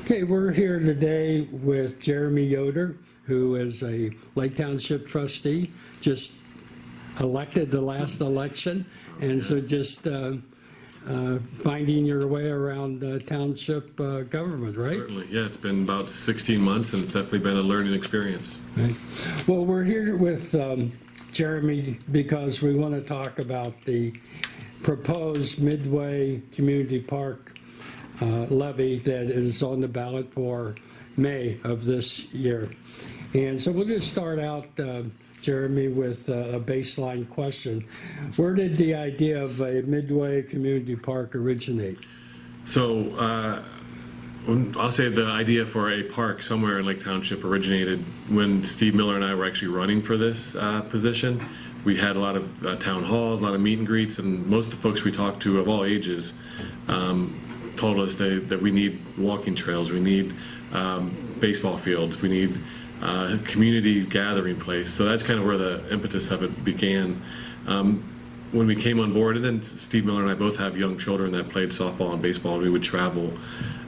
Okay, we're here today with Jeremy Yoder, who is a Lake Township trustee, just elected the last election, and so just finding your way around township government, right? Certainly, yeah. It's been about 16 months, and it's definitely been a learning experience. Right. Well, we're here with Jeremy because we want to talk about the proposed Midway Community Park levy that is on the ballot for May of this year. And so we'll just start out, Jeremy, with a baseline question. Where did the idea of a Midway Community Park originate? So I'll say the idea for a park somewhere in Lake Township originated when Steve Miller and I were actually running for this position. We had a lot of town halls, a lot of meet and greets, and most of the folks we talked to of all ages told us that we need walking trails, we need baseball fields, we need a community gathering place. So that's kind of where the impetus of it began. When we came on board, and then Steve Miller and I both have young children that played softball and baseball, and we would travel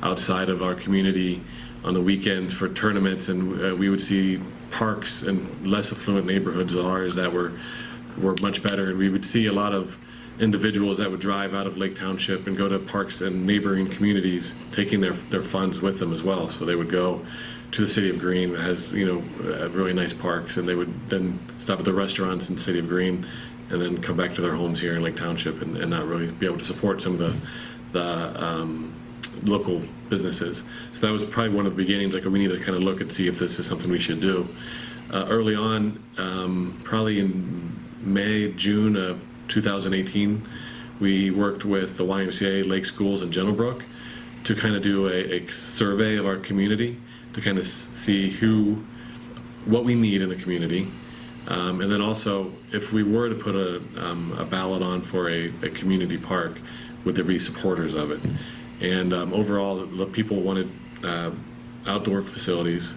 outside of our community on the weekends for tournaments, and we would see parks in less affluent neighborhoods of ours that were much better, and we would see a lot of individuals that would drive out of Lake Township and go to parks and neighboring communities, taking their funds with them as well. So they would go to the city of Greene that has really nice parks, and they would then stop at the restaurants in the city of Greene and then come back to their homes here in Lake Township and not really be able to support some of the local businesses. So that was probably one of the beginnings, like we need to kind of look and see if this is something we should do. Early on, probably in May, June of 2018, we worked with the YMCA, Lake Schools, and Gentlebrook to kind of do a survey of our community to kind of see what we need in the community. And then also, if we were to put a ballot on for a community park, would there be supporters of it? And overall, the people wanted outdoor facilities.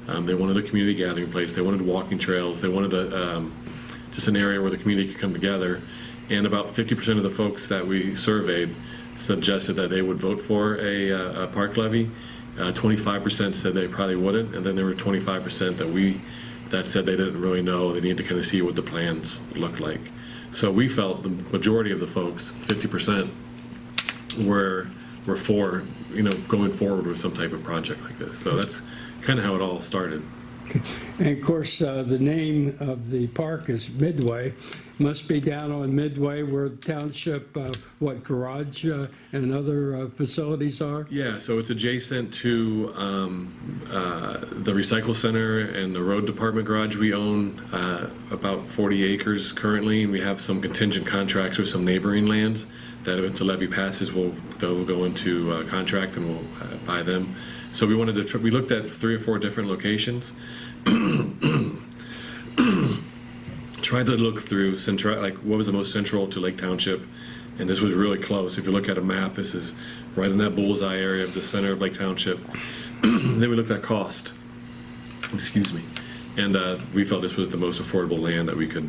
They wanted a community gathering place. They wanted walking trails. They wanted just an area where the community could come together. And about 50% of the folks that we surveyed suggested that they would vote for a park levy. 25% said they probably wouldn't, and then there were 25% that said they didn't really know. They needed to kind of see what the plans looked like. So we felt the majority of the folks, 50%, were for going forward with some type of project like this. So that's kind of how it all started. And of course, the name of the park is Midway. Must be down on Midway where the township, garage and other facilities are? Yeah, so it's adjacent to the recycle center and the road department garage. We own about 40 acres currently, and we have some contingent contracts with some neighboring lands that if the levy passes, they'll go into contract and we'll buy them. So we wanted to. We looked at 3 or 4 different locations. Tried to look through what was the most central to Lake Township, and this was really close. If you look at a map, this is right in that bullseye area of the center of Lake Township. Then we looked at cost. Excuse me, and we felt this was the most affordable land that we could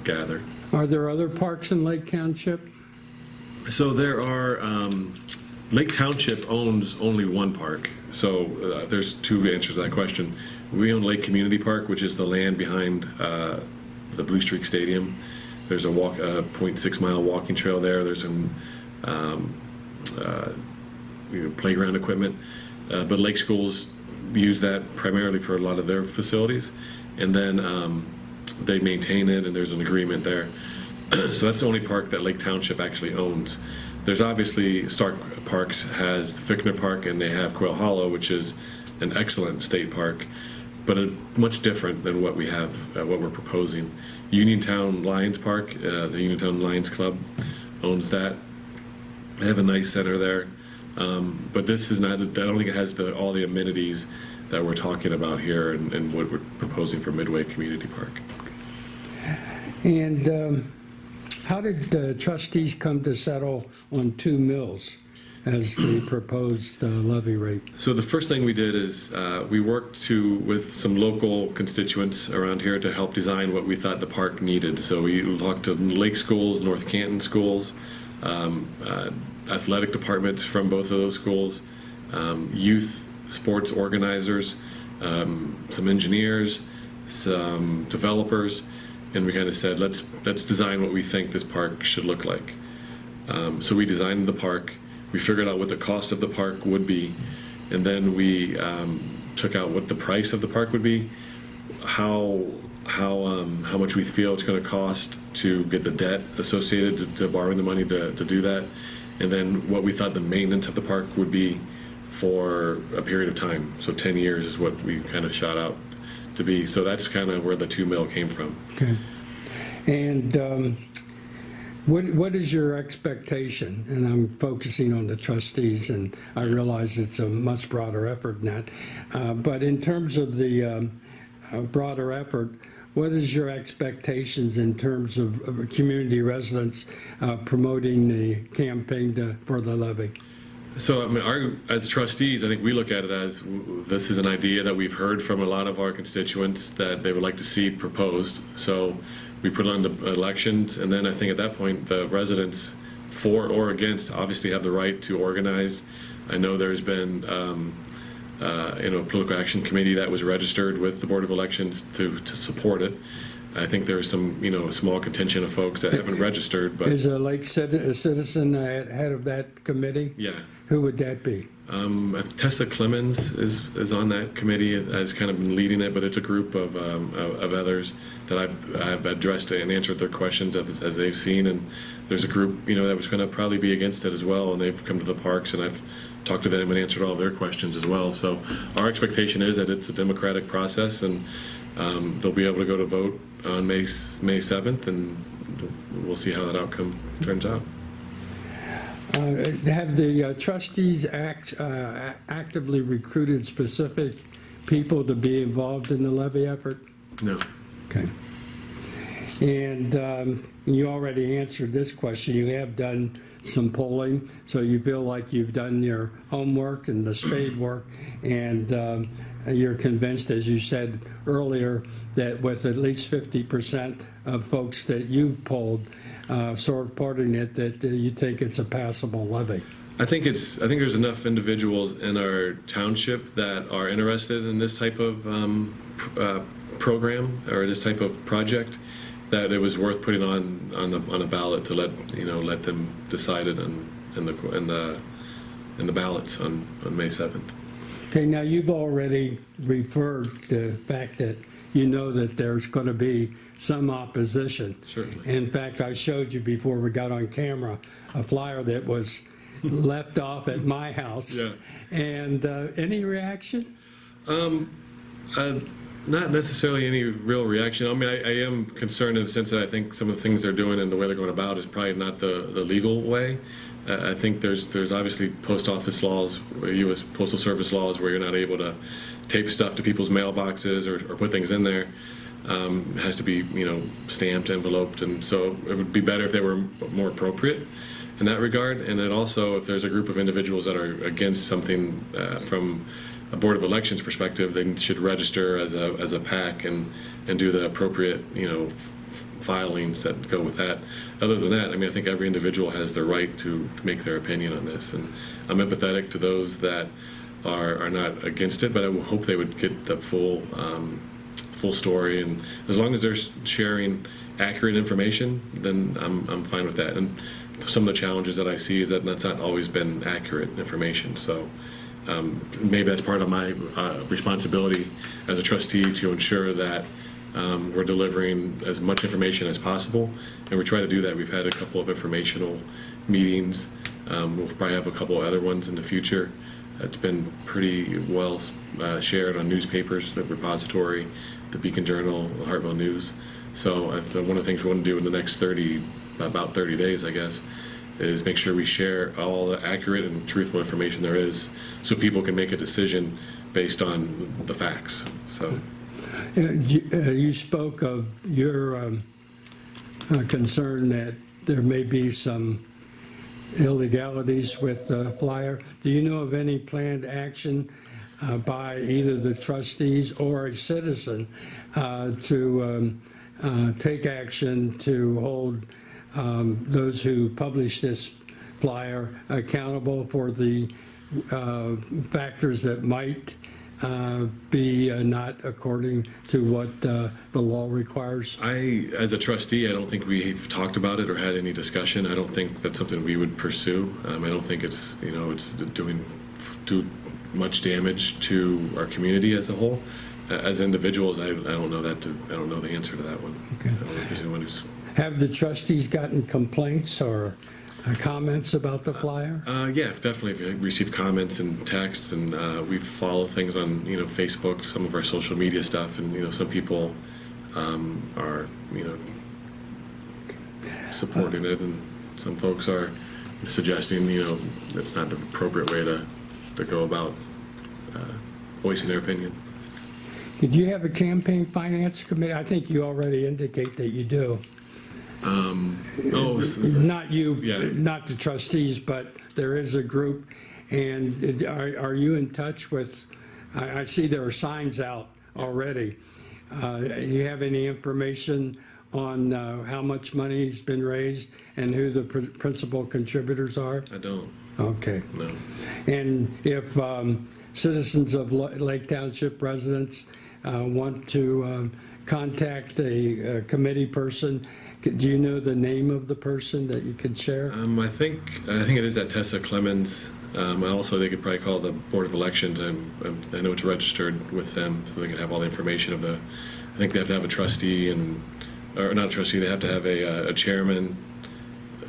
gather. Are there other parks in Lake Township? So there are. Lake Township owns only one park, so there's 2 answers to that question. We own Lake Community Park, which is the land behind the Blue Streak Stadium. There's a 0.6 mile walking trail there. There's some playground equipment, but Lake Schools use that primarily for a lot of their facilities, and then they maintain it, and there's an agreement there. So that's the only park that Lake Township actually owns. There's obviously Stark Parks has the Fickner Park, and they have Quail Hollow, which is an excellent state park, but much different than what we have, what we're proposing. Uniontown Lions Park, the Uniontown Lions Club owns that. They have a nice center there, but this is not. I don't think it has all the amenities that we're talking about here and what we're proposing for Midway Community Park. And how did trustees come to settle on 2 mills as the proposed levy rate? So the first thing we did is we worked with some local constituents around here to help design what we thought the park needed. So we talked to Lake Schools, North Canton Schools, athletic departments from both of those schools, youth sports organizers, some engineers, some developers, and we kind of said, let's design what we think this park should look like. So we designed the park. We figured out what the cost of the park would be, and then we took out what the price of the park would be, how much we feel it's going to cost to get the debt associated to borrowing the money to do that, and then what we thought the maintenance of the park would be for a period of time. So 10 years is what we kind of shot out to be. So that's kind of where the $2 million came from. Okay. And what is your expectation? And I'm focusing on the trustees, and I realize it's a much broader effort than that. But in terms of the broader effort, what is your expectations in terms of community residents promoting the campaign for the levy? So, I mean, as trustees, I think we look at it as this is an idea that we've heard from a lot of our constituents that they would like to see proposed. So we put it on the elections, and then I think at that point the residents, for or against, obviously have the right to organize. I know there's been a political action committee that was registered with the Board of Elections to support it. I think there's some, a small contingent of folks that haven't registered. But is a Lake citizen head of that committee? Yeah. Who would that be? Tessa Clemens is on that committee, has kind of been leading it, but it's a group of others that I've addressed and answered their questions as they've seen. And there's a group, that was going to probably be against it as well, and they've come to the parks, and I've talked to them and answered all their questions as well. So our expectation is that it's a democratic process, and they'll be able to go to vote on May 7th, and we'll see how that outcome turns out. Have the trustees actively recruited specific people to be involved in the levy effort? No. Okay. And you already answered this question. You have done some polling, so you feel like you've done your homework and the spade work, and you're convinced, as you said earlier, that with at least 50% of folks that you've polled supporting it, that you think it's a passable levy. I think there's enough individuals in our township that are interested in this type of program or this type of project that it was worth putting on a ballot to let them decide it in the ballots on May 7th. Okay, now you've already referred to the fact that you know that there's going to be some opposition. Certainly. In fact, I showed you before we got on camera a flyer that was left off at my house. Yeah. And any reaction? Not necessarily any real reaction. I mean, I am concerned in the sense that I think some of the things they're doing and the way they're going about is probably not the legal way. I think there's obviously post office laws, U.S. Postal Service laws, where you're not able to tape stuff to people's mailboxes or put things in there. It has to be, stamped, enveloped, and so it would be better if they were more appropriate in that regard. And then also, if there's a group of individuals that are against something from a Board of Elections perspective, they should register as a PAC and do the appropriate, filings that go with that. Other than that, I mean, I think every individual has the right to make their opinion on this, and I'm empathetic to those that are not against it, but I hope they would get the full story, and as long as they're sharing accurate information, then I'm fine with that. And some of the challenges that I see is that that's not always been accurate information, so maybe that's part of my responsibility as a trustee to ensure that we're delivering as much information as possible, and we try to do that. We've had a couple of informational meetings. We'll probably have a couple other ones in the future. It's been pretty well shared on newspapers, the repository, the Beacon Journal, the Hartville News. So one of the things we want to do in the next about 30 days, I guess, is make sure we share all the accurate and truthful information there is so people can make a decision based on the facts. So. You spoke of your concern that there may be some illegalities with the flyer. Do you know of any planned action by either the trustees or a citizen to take action to hold those who publish this flyer accountable for the factors that might be not according to what the law requires? As a trustee, I don't think we've talked about it or had any discussion. I don't think that's something we would pursue. I don't think it's doing too much damage to our community as a whole. As individuals, I don't know I don't know the answer to that one. Okay. I don't know if there's anyone who's... Have the trustees gotten complaints or comments about the flyer? Yeah, definitely. We've received comments and texts, and we follow things on Facebook, some of our social media stuff, and some people are supporting it, and some folks are suggesting it's not the appropriate way to go about voicing their opinion. Did you have a campaign finance committee? I think you already indicate that you do. Not you, yeah. Not the trustees, but there is a group. And are you in touch with, I see there are signs out already. You have any information on how much money has been raised and who the principal contributors are? I don't. Okay. No. And if citizens of Lake Township residents want to contact a committee person, do you know the name of the person that you could share? I think it is at Tessa Clemens. Also, they could probably call the Board of Elections. I know it's registered with them, so they could have all the information of the. I think they have to have a trustee or not a trustee. They have to have a chairman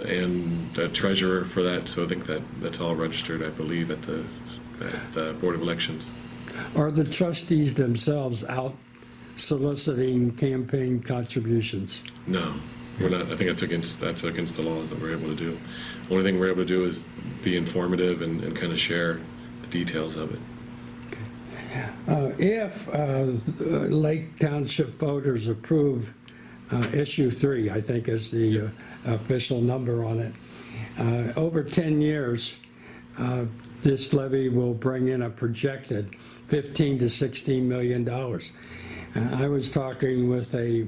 and a treasurer for that. So I think that's all registered, I believe, at the Board of Elections. Are the trustees themselves out soliciting campaign contributions? No, we're not. I think that's against the laws that we're able to do. The only thing we're able to do is be informative and kind of share the details of it. If Lake Township voters approve issue 3, I think is the official number on it, over 10 years, this levy will bring in a projected $15 to $16 million. I was talking with a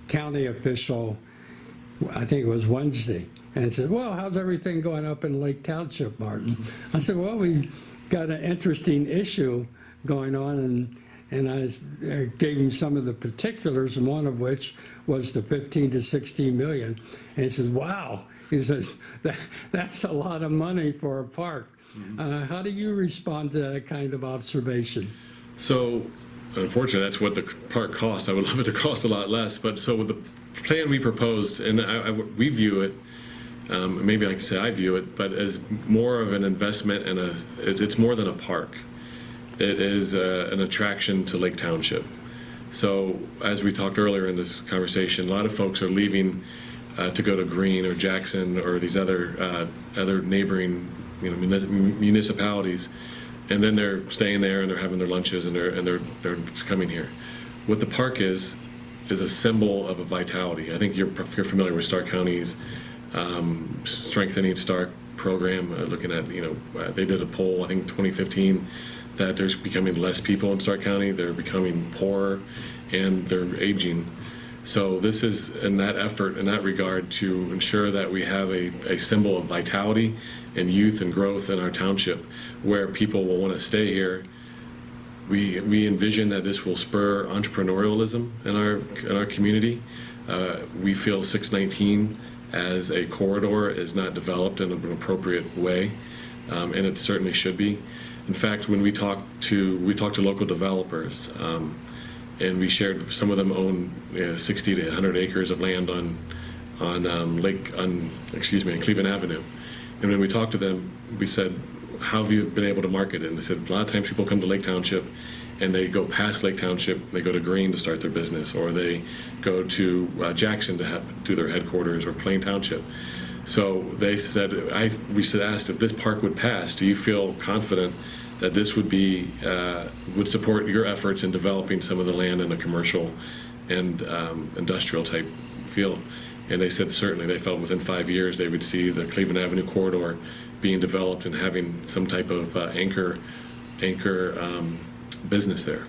county official, I think it was Wednesday, and said, well, how's everything going up in Lake Township, Martin? I said, well, we got an interesting issue going on, and I gave him some of the particulars, and one of which was the 15 to 16 million. And he says, wow. He says, that's a lot of money for a park. How do you respond to that kind of observation? So, unfortunately, that's what the park cost. I would love it to cost a lot less. But so with the plan we proposed, and we view it, maybe I can say I view it, but as more of an investment and it's more than a park. It is an attraction to Lake Township. So as we talked earlier in this conversation, a lot of folks are leaving to go to Greene or Jackson or these other neighboring municipalities, and then they're staying there and they're having their lunches and they're coming here. What the park is a symbol of a vitality. I think you're familiar with Stark County's Strengthening Stark program. Looking at they did a poll I think 2015 that there's becoming less people in Stark County. They're becoming poorer and they're aging. So this is in that effort, in that regard, to ensure that we have a symbol of vitality and youth and growth in our township where people will want to stay here. We envision that this will spur entrepreneurialism in our community. We feel 619 as a corridor is not developed in an appropriate way, and it certainly should be. In fact, when we talked to local developers, and we shared, some of them own 60 to 100 acres of land on Cleveland Avenue. And when we talked to them, we said, how have you been able to market it? And they said, a lot of times people come to Lake Township and they go past Lake Township, they go to Greene to start their business, or they go to Jackson to do their headquarters, or Plain Township. So they said, we asked if this park would pass, do you feel confident that this would support your efforts in developing some of the land in a commercial and industrial type field? And they said certainly. They felt within 5 years they would see the Cleveland Avenue corridor being developed and having some type of anchor business there.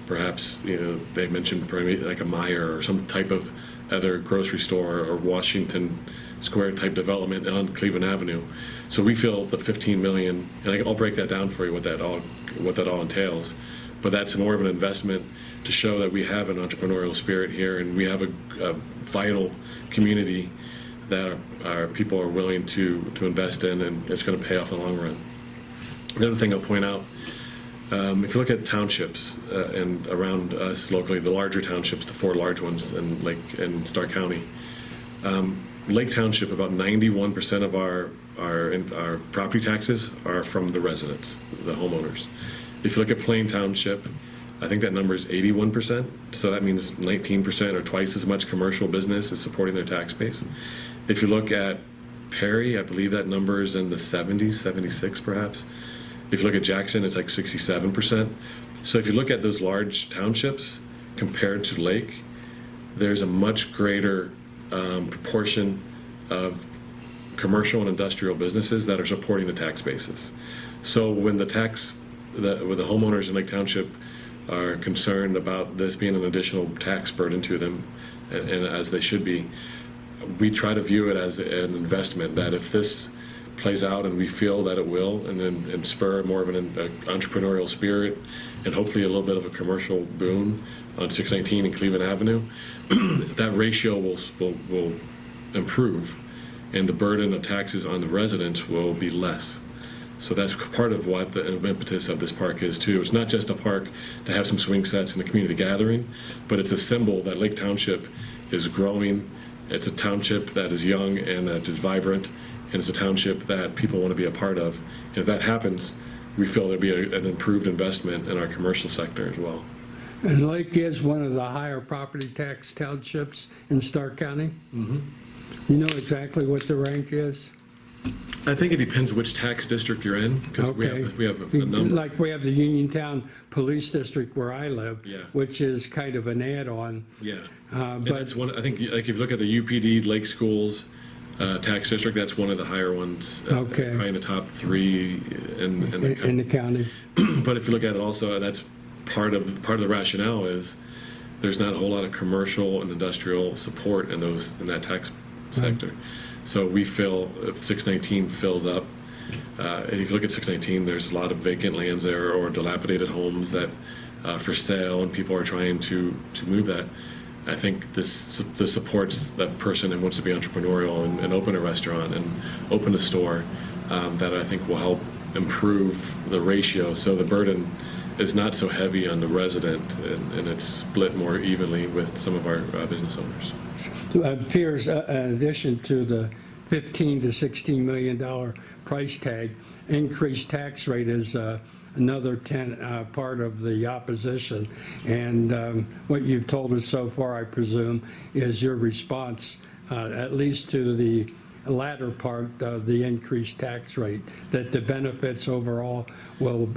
Perhaps they mentioned like a Meijer or some type of other grocery store, or Washington square type development on Cleveland Avenue. So we feel the 15 million, and I'll break that down for you what that all entails. But that's more of an investment to show that we have an entrepreneurial spirit here, and we have a vital community that our people are willing to invest in, and it's going to pay off in the long run. The other thing I'll point out, if you look at townships and around us locally, the larger townships, the 4 large ones in Lake and Stark County, Lake Township, about 91% of our property taxes are from the residents, the homeowners. If you look at Plain Township, I think that number is 81%. So that means 19% or twice as much commercial business is supporting their tax base. If you look at Perry, I believe that number is in the 70s, 76 perhaps. If you look at Jackson, it's like 67%. So if you look at those large townships compared to Lake, there's a much greater proportion of commercial and industrial businesses that are supporting the tax basis. So when the homeowners in Lake Township are concerned about this being an additional tax burden to them, and as they should be, we try to view it as an investment, that if this plays out, and we feel that it will, and spur more of an entrepreneurial spirit, and hopefully a little bit of a commercial boom on 619 and Cleveland Avenue, that ratio will improve, and the burden of taxes on the residents will be less. So that's part of what the impetus of this park is too. It's not just a park to have some swing sets and a community gathering, but it's a symbol that Lake Township is growing. It's a township that is young and that is vibrant, and it's a township that people want to be a part of. And if that happens, we feel there'll be an improved investment in our commercial sector as well. And Lake is one of the higher property tax townships in Stark County? Mm-hmm. You know exactly what the rank is? I think it depends which tax district you're in, because we have a number. Like we have the Uniontown Police District where I live, Yeah. which is kind of an add-on. Yeah, but that's one. I think, like, if you look at the UPD Lake Schools tax district, that's one of the higher ones. Probably in the top 3 in the county. But if you look at it also, that's part of the rationale is there's not a whole lot of commercial and industrial support in that tax sector. So we feel if 619 fills up, and if you look at 619, there's a lot of vacant lands there or dilapidated homes that for sale, and people are trying to move that. I think this supports that person that wants to be entrepreneurial and open a restaurant and open a store, that I think will help improve the ratio, so the burden is not so heavy on the resident, and it's split more evenly with some of our business owners. It appears, in addition to the $15 to $16 million price tag, increased tax rate is another part of the opposition. And what you've told us so far, I presume, is your response, at least to the latter part of the increased tax rate, that the benefits overall will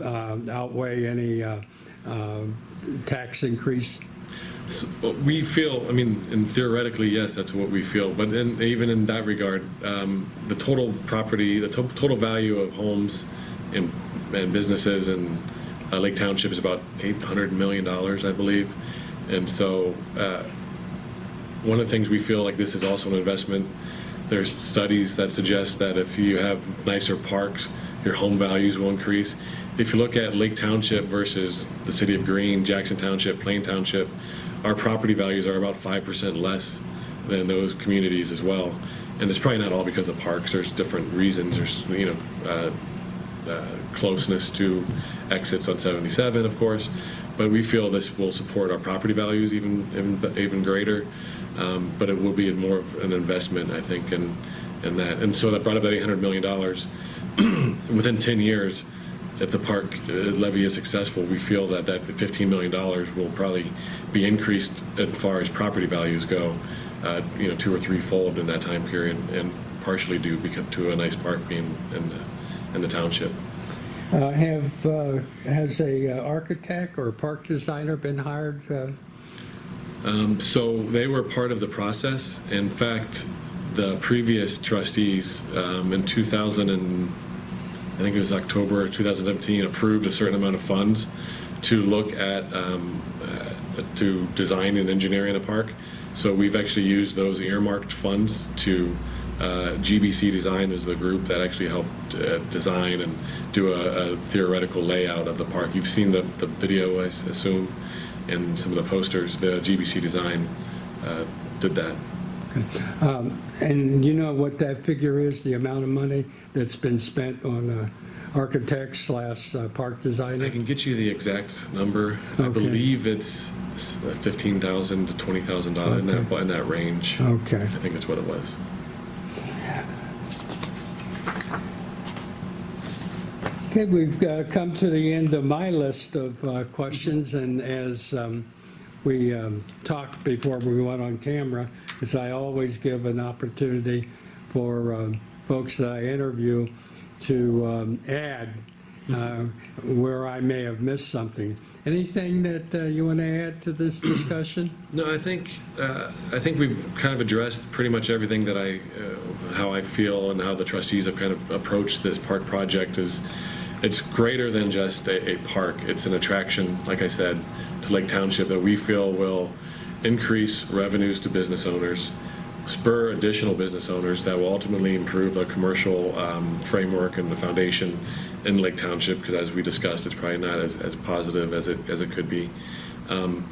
outweigh any tax increase? So we feel, and theoretically, yes, that's what we feel. But even in that regard, the total property, the total value of homes and businesses in Lake Township is about $800 million, I believe. And so one of the things we feel like this is also an investment. There's studies that suggest that if you have nicer parks, your home values will increase. If you look at Lake Township versus the city of Greene, Jackson Township, Plain Township, our property values are about 5% less than those communities as well. And it's probably not all because of parks. There's different reasons. There's, closeness to exits on 77, of course. But we feel this will support our property values even greater. But it will be more of an investment, I think, in that. And so that brought about $800 million. Within 10 years, if the park levy is successful, we feel that $15 million will probably be increased as far as property values go, 2 or 3-fold in that time period, and partially due to a nice park being in the township. Has a architect or park designer been hired? So they were part of the process. In fact, the previous trustees in 2000 I think it was October 2017, approved a certain amount of funds to look at to design and engineering a park. So we've actually used those earmarked funds to GBC Design is the group that actually helped design and do a theoretical layout of the park. You've seen the video, I assume, and some of the posters. The GBC Design did that. And you know what that figure is, the amount of money that's been spent on architects / park designer? I can get you the exact number. Okay. I believe it's $15,000 to $20,000 in that range. Okay. I think that's what it was. Okay, we've come to the end of my list of questions, and as we talked before we went on camera, is I always give an opportunity for folks that I interview to add where I may have missed something. Anything that you want to add to this discussion? No, I think we've kind of addressed pretty much everything that how I feel and how the trustees have kind of approached this park project. It's greater than just a park. It's an attraction, like I said, to Lake Township that we feel will increase revenues to business owners, spur additional business owners that will ultimately improve the commercial framework and the foundation in Lake Township, because as we discussed, it's probably not as positive as it could be. And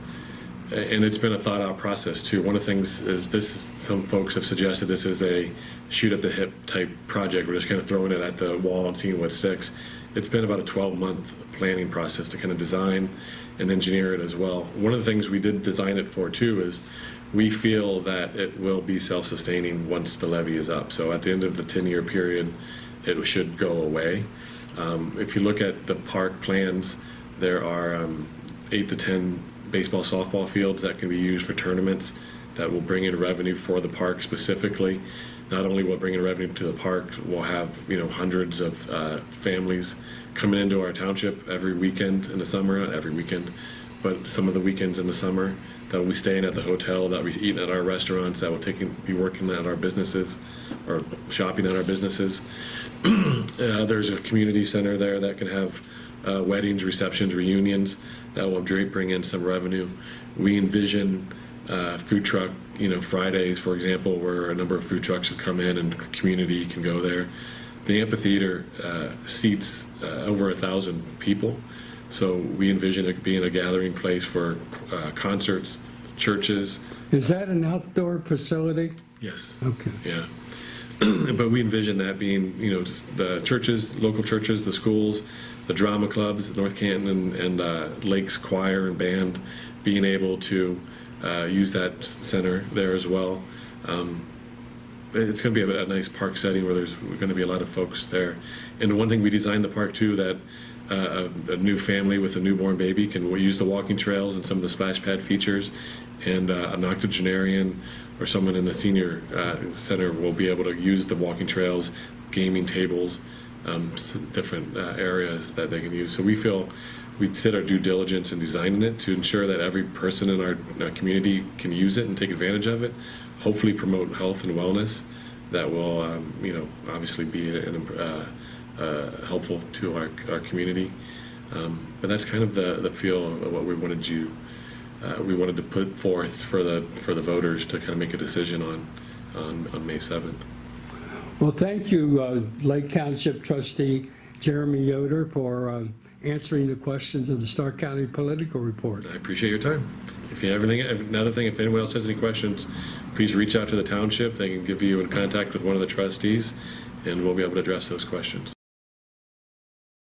it's been a thought-out process, too. One of the things is some folks have suggested this is a shoot-at-the-hip type project. We're just kind of throwing it at the wall and seeing what sticks. It's been about a 12-month planning process to kind of design and engineer it as well. One of the things we did design it for, too, is we feel that it will be self-sustaining once the levy is up. So at the end of the 10-year period, it should go away. If you look at the park plans, there are 8 to 10 baseball, softball fields that can be used for tournaments that will bring in revenue for the park specifically. Not only will it bring in revenue to the park, we'll have hundreds of families coming into our township every weekend in the summer, not every weekend, but some of the weekends in the summer that will be staying at the hotel, that will be eating at our restaurants, that will be working at our businesses or shopping at our businesses. There's a community center there that can have weddings, receptions, reunions that will bring in some revenue. We envision food truck, Fridays, for example, where a number of food trucks would come in and the community can go there. The amphitheater seats over 1,000 people, so we envision it being a gathering place for concerts, churches. Is that an outdoor facility? Yes. Okay. Yeah. But we envision that being, just the churches, local churches, the schools, the drama clubs, North Canton and Lakes Choir and Band, being able to use that center there as well. It's going to be a nice park setting where there's going to be a lot of folks there. And one thing we designed the park too, that a new family with a newborn baby can use the walking trails and some of the splash pad features, and an octogenarian or someone in the senior center will be able to use the walking trails, gaming tables, different areas that they can use. So we feel we did our due diligence in designing it to ensure that every person in our community can use it and take advantage of it, hopefully promote health and wellness that will, obviously be helpful to our community. But that's kind of the feel of what we wanted to put forth for the voters to kind of make a decision on May 7th. Well, thank you, Lake Township Trustee Jeremy Yoder, for answering the questions of the Stark County Political Report. I appreciate your time. If anyone else has any questions, please reach out to the township. They can give you in contact with one of the trustees, and we'll be able to address those questions.